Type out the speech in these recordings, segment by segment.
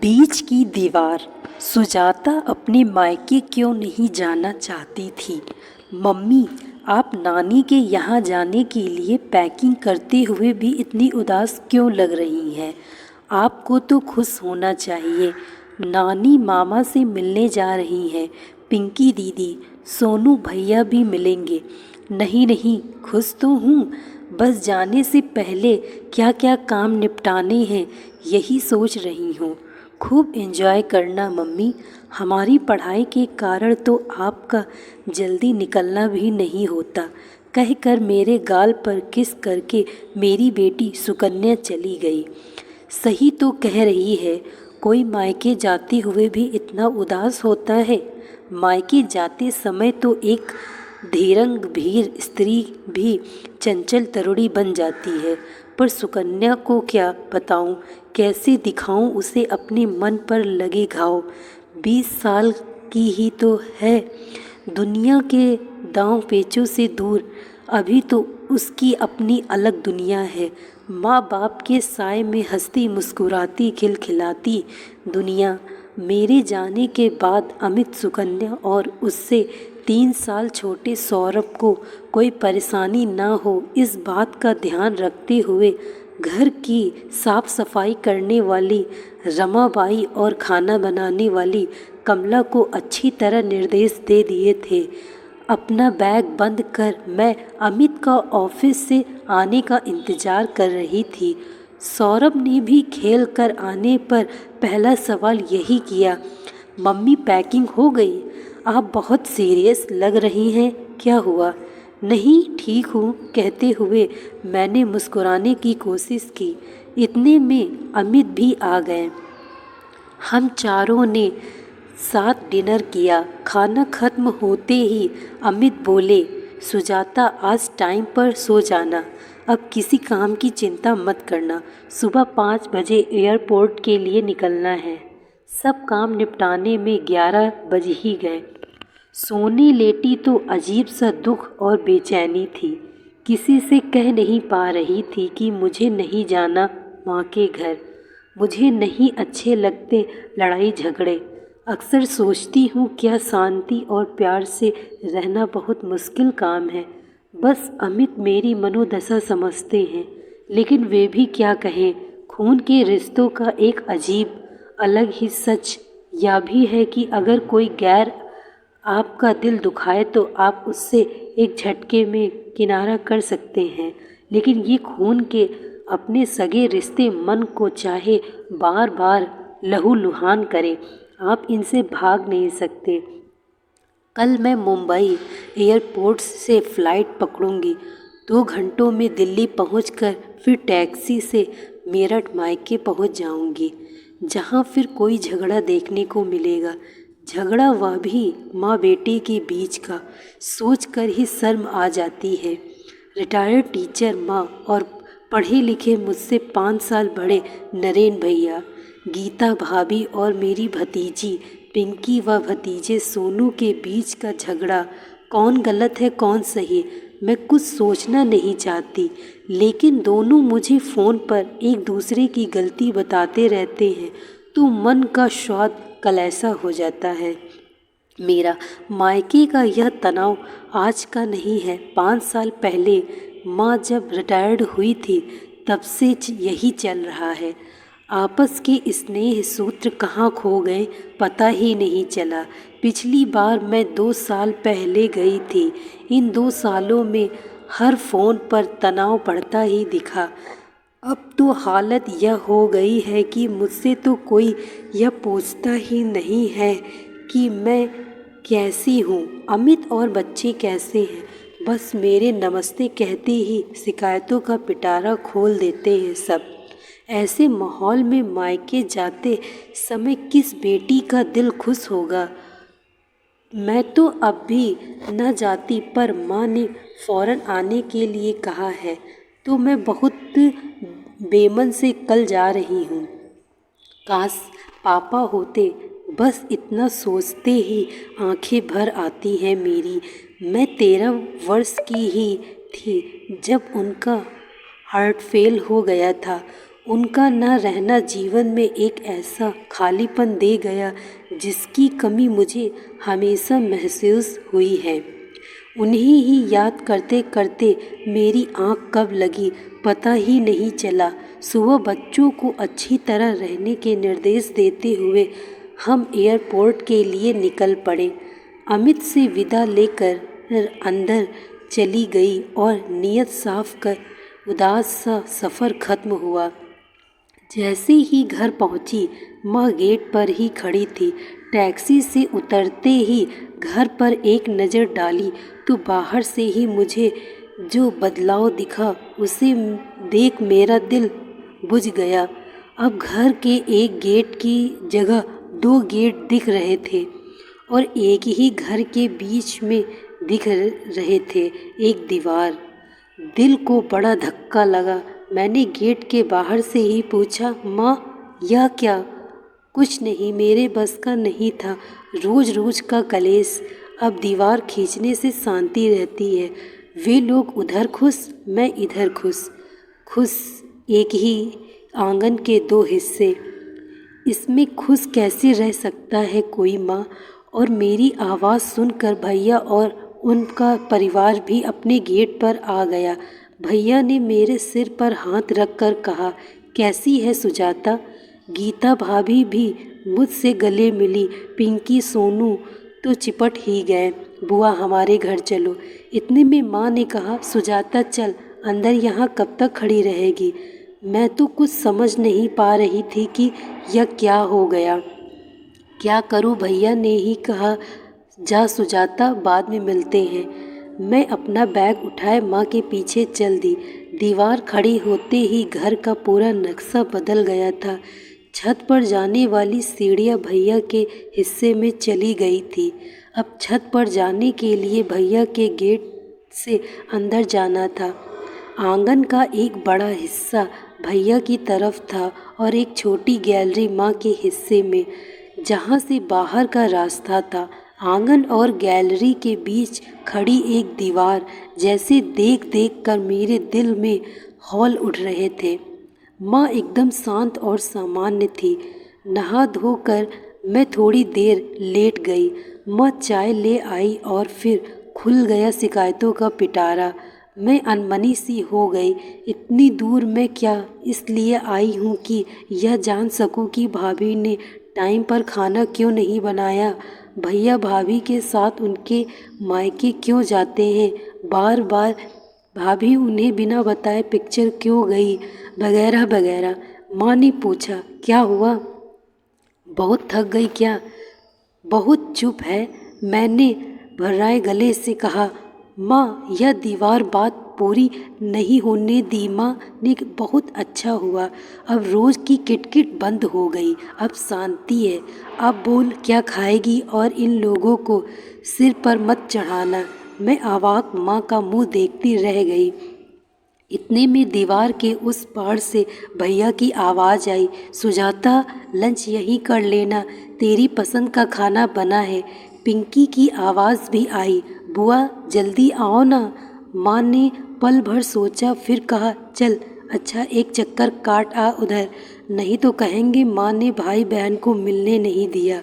बीच की दीवार। सुजाता अपने मायके क्यों नहीं जाना चाहती थी। मम्मी, आप नानी के यहाँ जाने के लिए पैकिंग करते हुए भी इतनी उदास क्यों लग रही हैं? आपको तो खुश होना चाहिए। नानी मामा से मिलने जा रही हैं। पिंकी दीदी, सोनू भैया भी मिलेंगे। नहीं नहीं, खुश तो हूँ, बस जाने से पहले क्या क्या काम निपटाने हैं यही सोच रही हूँ। खूब एंजॉय करना मम्मी। हमारी पढ़ाई के कारण तो आपका जल्दी निकलना भी नहीं होता, कहकर मेरे गाल पर किस करके मेरी बेटी सुकन्या चली गई। सही तो कह रही है, कोई मायके जाते हुए भी इतना उदास होता है। मायके जाते समय तो एक धीरंग भीर स्त्री भी चंचल तरुणी बन जाती है, पर सुकन्या को क्या बताऊं, कैसे दिखाऊं उसे अपने मन पर लगे घाव। 20 साल की ही तो है, दुनिया के दांव पेचों से दूर। अभी तो उसकी अपनी अलग दुनिया है। माँ बाप के साए में हंसती मुस्कुराती खिलखिलाती दुनिया। मेरे जाने के बाद अमित, सुकन्या और उससे 3 साल छोटे सौरभ को कोई परेशानी ना हो, इस बात का ध्यान रखते हुए घर की साफ सफाई करने वाली रमाबाई और खाना बनाने वाली कमला को अच्छी तरह निर्देश दे दिए थे। अपना बैग बंद कर मैं अमित का ऑफिस से आने का इंतज़ार कर रही थी। सौरभ ने भी खेल कर आने पर पहला सवाल यही किया, मम्मी पैकिंग हो गई? आप बहुत सीरियस लग रही हैं, क्या हुआ? नहीं, ठीक हूँ, कहते हुए मैंने मुस्कुराने की कोशिश की। इतने में अमित भी आ गए। हम चारों ने साथ डिनर किया। खाना खत्म होते ही अमित बोले, सुजाता आज टाइम पर सो जाना, अब किसी काम की चिंता मत करना। सुबह 5 बजे एयरपोर्ट के लिए निकलना है। सब काम निपटाने में 11 बज ही गए। सोने लेटी तो अजीब सा दुख और बेचैनी थी। किसी से कह नहीं पा रही थी कि मुझे नहीं जाना माँ के घर। मुझे नहीं अच्छे लगते लड़ाई झगड़े। अक्सर सोचती हूँ क्या शांति और प्यार से रहना बहुत मुश्किल काम है। बस अमित मेरी मनोदशा समझते हैं, लेकिन वे भी क्या कहें। खून के रिश्तों का एक अजीब अलग ही सच यह भी है कि अगर कोई गैर आपका दिल दुखाए तो आप उससे एक झटके में किनारा कर सकते हैं, लेकिन ये खून के अपने सगे रिश्ते मन को चाहे बार बार लहूलुहान करें, आप इनसे भाग नहीं सकते। कल मैं मुंबई एयरपोर्ट से फ़्लाइट पकड़ूंगी। 2 घंटों में दिल्ली पहुंचकर फिर टैक्सी से मेरठ मायके पहुंच जाऊंगी, जहां फिर कोई झगड़ा देखने को मिलेगा। झगड़ा वह भी माँ बेटे के बीच का, सोचकर ही शर्म आ जाती है। रिटायर्ड टीचर माँ और पढ़े लिखे मुझसे 5 साल बड़े नरेन भैया, गीता भाभी और मेरी भतीजी पिंकी व भतीजे सोनू के बीच का झगड़ा, कौन गलत है कौन सही, मैं कुछ सोचना नहीं चाहती, लेकिन दोनों मुझे फ़ोन पर एक दूसरे की गलती बताते रहते हैं तो मन का स्वाद कलैसा हो जाता है। मेरा मायके का यह तनाव आज का नहीं है। 5 साल पहले माँ जब रिटायर्ड हुई थी तब से यही चल रहा है। आपस के स्नेह सूत्र कहाँ खो गए पता ही नहीं चला। पिछली बार मैं 2 साल पहले गई थी। इन 2 सालों में हर फ़ोन पर तनाव बढ़ता ही दिखा। अब तो हालत यह हो गई है कि मुझसे तो कोई यह पूछता ही नहीं है कि मैं कैसी हूँ, अमित और बच्चे कैसे हैं। बस मेरे नमस्ते कहते ही शिकायतों का पिटारा खोल देते हैं सब। ऐसे माहौल में मायके जाते समय किस बेटी का दिल खुश होगा। मैं तो अब भी न जाती, पर माँ ने फ़ौरन आने के लिए कहा है, तो मैं बहुत बेमन से कल जा रही हूँ। काश पापा होते, बस इतना सोचते ही आंखें भर आती हैं मेरी। मैं 13 वर्ष की ही थी जब उनका हार्ट फेल हो गया था। उनका न रहना जीवन में एक ऐसा खालीपन दे गया जिसकी कमी मुझे हमेशा महसूस हुई है। उन्हें ही याद करते करते मेरी आँख कब लगी पता ही नहीं चला। सुबह बच्चों को अच्छी तरह रहने के निर्देश देते हुए हम एयरपोर्ट के लिए निकल पड़े। अमित से विदा लेकर अंदर चली गई और नीयत साफ कर उदास सा सफ़र खत्म हुआ। जैसे ही घर पहुंची, माँ गेट पर ही खड़ी थी। टैक्सी से उतरते ही घर पर एक नज़र डाली तो बाहर से ही मुझे जो बदलाव दिखा उसे देख मेरा दिल बुझ गया। अब घर के एक गेट की जगह 2 गेट दिख रहे थे और एक ही घर के बीच में दिख रहे थे एक दीवार। दिल को बड़ा धक्का लगा। मैंने गेट के बाहर से ही पूछा, माँ यह क्या? कुछ नहीं, मेरे बस का नहीं था। रोज़ रोज़ का कलेश। अब दीवार खींचने से शांति रहती है। वे लोग उधर खुश, मैं इधर खुश। खुश एक ही आंगन के 2 हिस्से, इसमें खुश कैसे रह सकता है कोई माँ? और मेरी आवाज़ सुनकर भैया और उनका परिवार भी अपने गेट पर आ गया। भैया ने मेरे सिर पर हाथ रखकर कहा, कैसी है सुजाता? गीता भाभी भी मुझसे गले मिली। पिंकी सोनू तो चिपट ही गए। बुआ हमारे घर चलो। इतने में माँ ने कहा, सुजाता चल अंदर, यहाँ कब तक खड़ी रहेगी? मैं तो कुछ समझ नहीं पा रही थी कि यह क्या हो गया। क्या करूं? भैया ने ही कहा, जा सुजाता बाद में मिलते हैं। मैं अपना बैग उठाए माँ के पीछे चल दी। दीवार खड़ी होते ही घर का पूरा नक्शा बदल गया था। छत पर जाने वाली सीढ़ियाँ भैया के हिस्से में चली गई थी। अब छत पर जाने के लिए भैया के गेट से अंदर जाना था। आंगन का एक बड़ा हिस्सा भैया की तरफ था और एक छोटी गैलरी माँ के हिस्से में, जहाँ से बाहर का रास्ता था। आंगन और गैलरी के बीच खड़ी एक दीवार, जैसे देख देख कर मेरे दिल में हौल उठ रहे थे। माँ एकदम शांत और सामान्य थी। नहा धोकर मैं थोड़ी देर लेट गई। माँ चाय ले आई और फिर खुल गया शिकायतों का पिटारा। मैं अनमनी सी हो गई। इतनी दूर मैं क्या इसलिए आई हूँ कि यह जान सकूँ कि भाभी ने टाइम पर खाना क्यों नहीं बनाया, भैया भाभी के साथ उनके मायके क्यों जाते हैं, बार बार भाभी उन्हें बिना बताए पिक्चर क्यों गई, वगैरह वगैरह। माँ ने पूछा, क्या हुआ? बहुत थक गई क्या? बहुत चुप है, मैंने भर्राए गले से कहा। माँ, यह दीवार बात पूरी नहीं होने दी। माँ ने बहुत अच्छा हुआ, अब रोज़ की किटकिट बंद हो गई, अब शांति है। अब बोल क्या खाएगी और इन लोगों को सिर पर मत चढ़ाना। मैं अवाक माँ का मुंह देखती रह गई। इतने में दीवार के उस पार से भैया की आवाज़ आई, सुजाता लंच यहीं कर लेना, तेरी पसंद का खाना बना है। पिंकी की आवाज़ भी आई, बुआ जल्दी आओ ना। माँ ने पल भर सोचा, फिर कहा, चल अच्छा एक चक्कर काट आ उधर, नहीं तो कहेंगे माँ ने भाई बहन को मिलने नहीं दिया।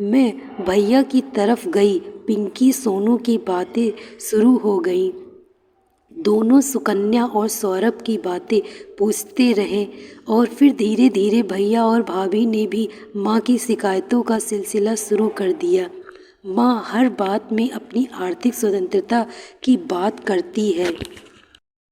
मैं भैया की तरफ गई। पिंकी सोनू की बातें शुरू हो गईं। दोनों सुकन्या और सौरभ की बातें पूछते रहे और फिर धीरे धीरे भैया और भाभी ने भी माँ की शिकायतों का सिलसिला शुरू कर दिया। माँ हर बात में अपनी आर्थिक स्वतंत्रता की बात करती है।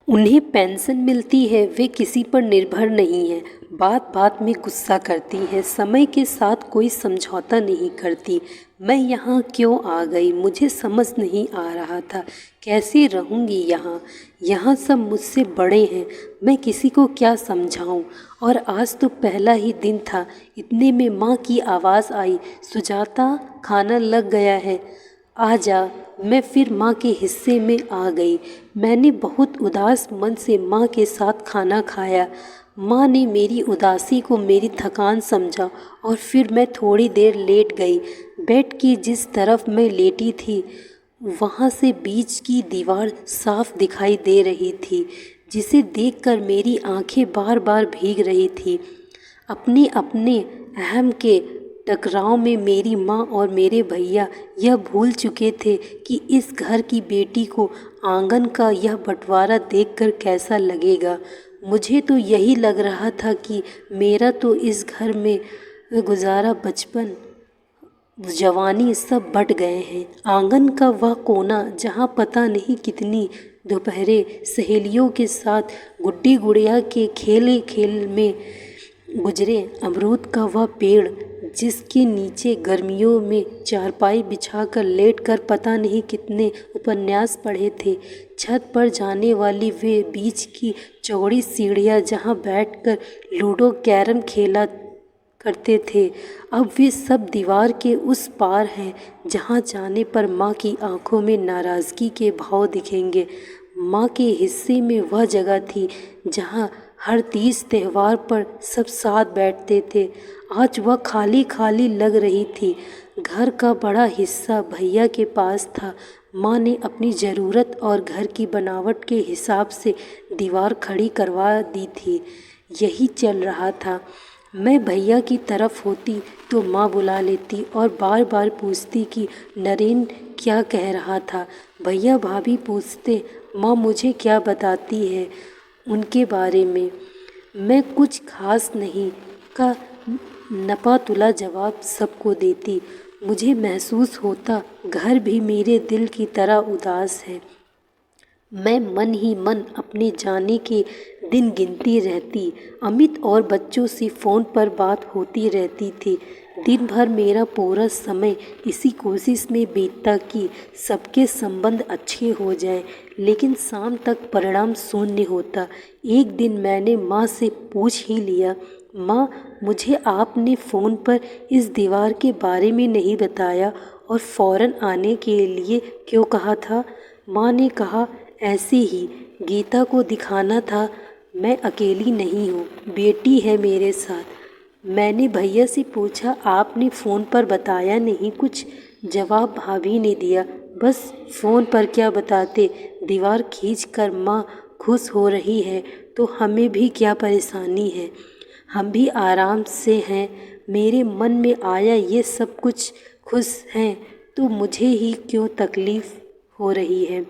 उन्हें पेंशन मिलती है, वे किसी पर निर्भर नहीं है। बात बात में गुस्सा करती है, समय के साथ कोई समझौता नहीं करती। मैं यहाँ क्यों आ गई मुझे समझ नहीं आ रहा था। कैसे रहूँगी यहाँ? यहाँ सब मुझसे बड़े हैं, मैं किसी को क्या समझाऊँ? और आज तो पहला ही दिन था। इतने में माँ की आवाज़ आई, सुजाता खाना लग गया है, आ जा। मैं फिर माँ के हिस्से में आ गई। मैंने बहुत उदास मन से माँ के साथ खाना खाया। माँ ने मेरी उदासी को मेरी थकान समझा और फिर मैं थोड़ी देर लेट गई। बेड की जिस तरफ मैं लेटी थी वहाँ से बीच की दीवार साफ दिखाई दे रही थी। जिसे देखकर मेरी आंखें बार बार भीग रही थी। अपने अपने अहम के टकराव में मेरी माँ और मेरे भैया यह भूल चुके थे कि इस घर की बेटी को आंगन का यह बंटवारा देखकर कैसा लगेगा। मुझे तो यही लग रहा था कि मेरा तो इस घर में गुजारा बचपन जवानी सब बट गए हैं। आंगन का वह कोना जहाँ पता नहीं कितनी दोपहरें सहेलियों के साथ गुड्डी गुड़िया के खेल में गुजरे, अमरूद का वह पेड़ जिसके नीचे गर्मियों में चारपाई बिछाकर लेटकर पता नहीं कितने उपन्यास पढ़े थे, छत पर जाने वाली वे बीच की चौड़ी सीढ़ियाँ जहाँ बैठकर लूडो कैरम खेला करते थे, अब वे सब दीवार के उस पार हैं जहाँ जाने पर माँ की आंखों में नाराज़गी के भाव दिखेंगे। माँ के हिस्से में वह जगह थी जहाँ हर तीज त्यौहार पर सब साथ बैठते थे। आज वह खाली खाली लग रही थी। घर का बड़ा हिस्सा भैया के पास था। माँ ने अपनी ज़रूरत और घर की बनावट के हिसाब से दीवार खड़ी करवा दी थी। यही चल रहा था। मैं भैया की तरफ होती तो माँ बुला लेती और बार बार पूछती कि नरेन क्या कह रहा था। भैया भाभी पूछते, माँ मुझे क्या बताती है उनके बारे में। मैं कुछ खास नहीं का नपा तुला जवाब सबको देती। मुझे महसूस होता घर भी मेरे दिल की तरह उदास है। मैं मन ही मन अपने जाने के दिन गिनती रहती। अमित और बच्चों से फ़ोन पर बात होती रहती थी। दिन भर मेरा पूरा समय इसी कोशिश में बीतता कि सबके संबंध अच्छे हो जाएं, लेकिन शाम तक परिणाम शून्य होता। एक दिन मैंने माँ से पूछ ही लिया, माँ मुझे आपने फ़ोन पर इस दीवार के बारे में नहीं बताया और फ़ौरन आने के लिए क्यों कहा था। माँ ने कहा, ऐसे ही गीता को दिखाना था, मैं अकेली नहीं हूँ, बेटी है मेरे साथ। मैंने भैया से पूछा, आपने फ़ोन पर बताया नहीं कुछ? जवाब भाभी ने दिया, बस फ़ोन पर क्या बताते, दीवार खींच कर माँ खुश हो रही है तो हमें भी क्या परेशानी है, हम भी आराम से हैं। मेरे मन में आया ये सब कुछ खुश हैं तो मुझे ही क्यों तकलीफ़ हो रही है।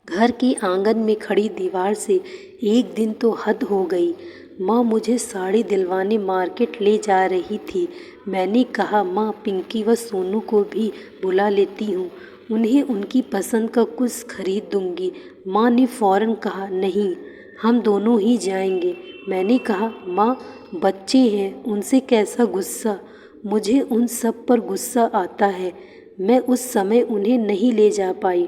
घर के आंगन में खड़ी दीवार से एक दिन तो हद हो गई। माँ मुझे साड़ी दिलवाने मार्केट ले जा रही थी। मैंने कहा, माँ पिंकी व सोनू को भी बुला लेती हूँ, उन्हें उनकी पसंद का कुछ खरीद दूँगी। माँ ने फ़ौरन कहा, नहीं हम दोनों ही जाएंगे। मैंने कहा, माँ बच्चे हैं उनसे कैसा गुस्सा। मुझे उन सब पर गुस्सा आता है। मैं उस समय उन्हें नहीं ले जा पाई।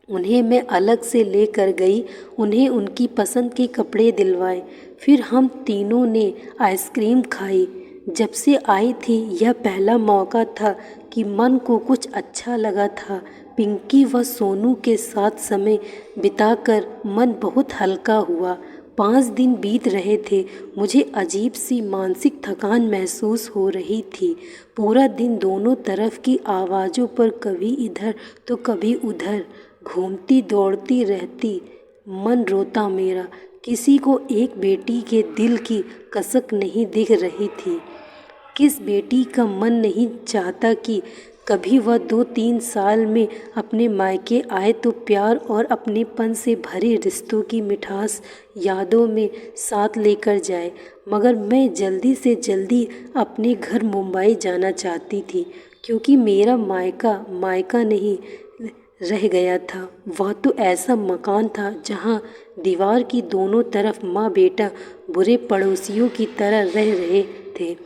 उन्हें मैं अलग से लेकर गई, उन्हें उनकी पसंद के कपड़े दिलवाए। फिर हम तीनों ने आइसक्रीम खाई। जब से आई थी यह पहला मौका था कि मन को कुछ अच्छा लगा था। पिंकी व सोनू के साथ समय बिताकर मन बहुत हल्का हुआ। 5 दिन बीत रहे थे। मुझे अजीब सी मानसिक थकान महसूस हो रही थी। पूरा दिन दोनों तरफ की आवाज़ों पर कभी इधर तो कभी उधर घूमती दौड़ती रहती। मन रोता मेरा। किसी को एक बेटी के दिल की कसक नहीं दिख रही थी। किस बेटी का मन नहीं चाहता कि कभी वह 2-3 साल में अपने मायके आए तो प्यार और अपनेपन से भरे रिश्तों की मिठास यादों में साथ लेकर जाए। मगर मैं जल्दी से जल्दी अपने घर मुंबई जाना चाहती थी, क्योंकि मेरा मायका मायका नहीं रह गया था। वह तो ऐसा मकान था जहाँ दीवार की दोनों तरफ माँ बेटा बुरे पड़ोसियों की तरह रह रहे थे।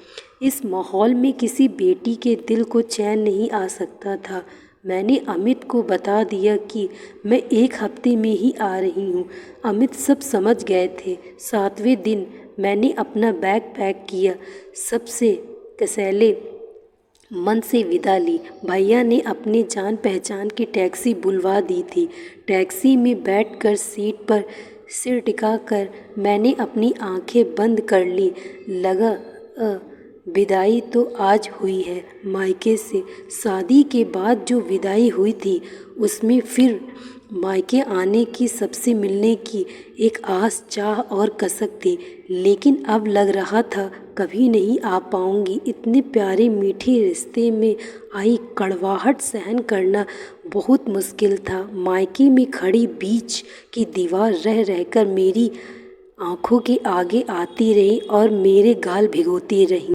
इस माहौल में किसी बेटी के दिल को चैन नहीं आ सकता था। मैंने अमित को बता दिया कि मैं 1 हफ्ते में ही आ रही हूँ। अमित सब समझ गए थे। 7वें दिन मैंने अपना बैग पैक किया, सबसे कसैले मन से विदा ली। भैया ने अपने जान पहचान की टैक्सी बुलवा दी थी। टैक्सी में बैठकर सीट पर सिर टिकाकर मैंने अपनी आंखें बंद कर ली। लगा विदाई तो आज हुई है मायके से। शादी के बाद जो विदाई हुई थी उसमें फिर मायके आने की, सबसे मिलने की एक आस, चाह और कसक थी, लेकिन अब लग रहा था कभी नहीं आ पाऊंगी। इतने प्यारे मीठे रिश्ते में आई कड़वाहट सहन करना बहुत मुश्किल था। मायके में खड़ी बीच की दीवार रह रहकर मेरी आंखों के आगे आती रही और मेरे गाल भिगोती रही।